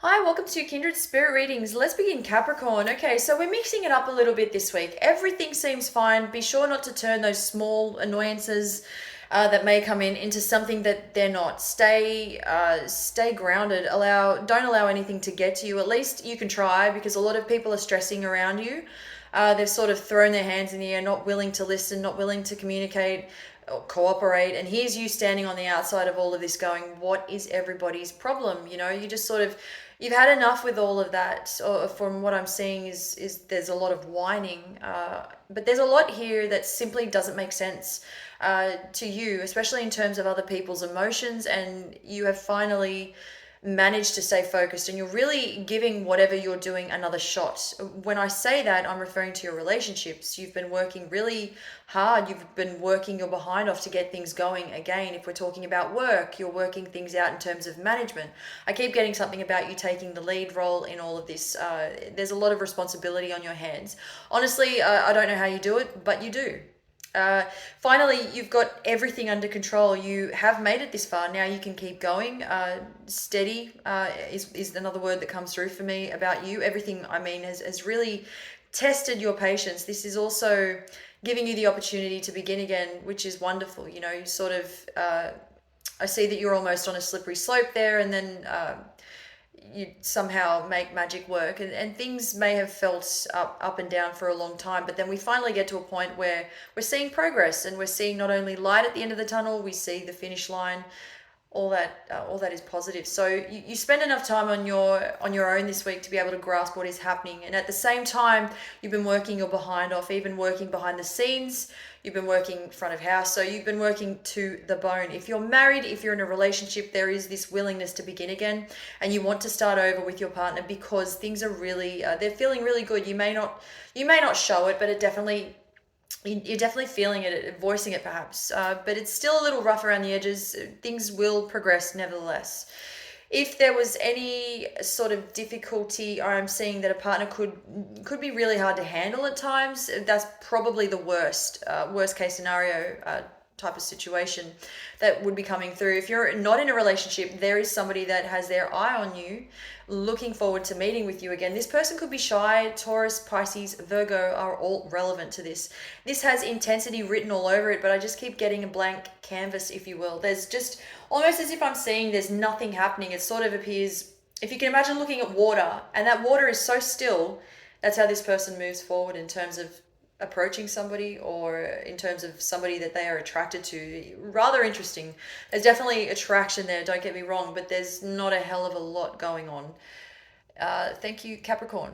Hi, welcome to Kindred Spirit Readings. Let's begin Capricorn. Okay, so we're mixing it up a little bit this week. Everything seems fine. Be sure not to turn those small annoyances that may come in into something that they're not. Stay grounded. Don't allow anything to get to you. At least you can try, because a lot of people are stressing around you. They've sort of thrown their hands in the air, not willing to listen, not willing to communicate or cooperate. And here's you standing on the outside of all of this going, what is everybody's problem? You just sort of, you've had enough with all of that. Or from what I'm seeing is there's a lot of whining, but there's a lot here that simply doesn't make sense to you, especially in terms of other people's emotions. And you have finally manage to stay focused, and you're really giving whatever you're doing another shot. When I say that, I'm referring to your relationships. You've been working really hard. You've been working your behind off to get things going again. If we're talking about work, you're working things out in terms of management. I keep getting something about you taking the lead role in all of this. There's a lot of responsibility on your hands. Honestly, I don't know how you do it, but you do. Uh, Finally, you've got everything under control. You have made it this far. Now you can keep going. Steady is another word that comes through for me about you. Everything, I mean, has really tested your patience. This is also giving you the opportunity to begin again, which is wonderful. You sort of, I see that you're almost on a slippery slope there, and then you somehow make magic work, and things may have felt up and down for a long time, but then we finally get to a point where we're seeing progress, and we're seeing not only light at the end of the tunnel, we see the finish line. All that is positive. So you spend enough time on your own this week to be able to grasp what is happening, and at the same time you've been working your behind off, even working behind the scenes. You've been working front of house, so you've been working to the bone. If you're married, if you're in a relationship, there is this willingness to begin again, and you want to start over with your partner because things are really they're feeling really good. You may not show it, but it definitely, you're definitely feeling it, voicing it perhaps, but it's still a little rough around the edges. Things will progress nevertheless. If there was any sort of difficulty, or I'm seeing that a partner could be really hard to handle at times, that's probably the worst case scenario type of situation that would be coming through. If you're not in a relationship, there is somebody that has their eye on you, looking forward to meeting with you again. This person could be shy. Taurus, Pisces, Virgo are all relevant to this. This has intensity written all over it, but I just keep getting a blank canvas, if you will. There's just almost as if I'm seeing there's nothing happening. It sort of appears, if you can imagine looking at water, and that water is so still, that's how this person moves forward in terms of approaching somebody, or in terms of somebody that they are attracted to. Rather interesting. There's definitely attraction there, don't get me wrong, but there's not a hell of a lot going on. Thank you, Capricorn.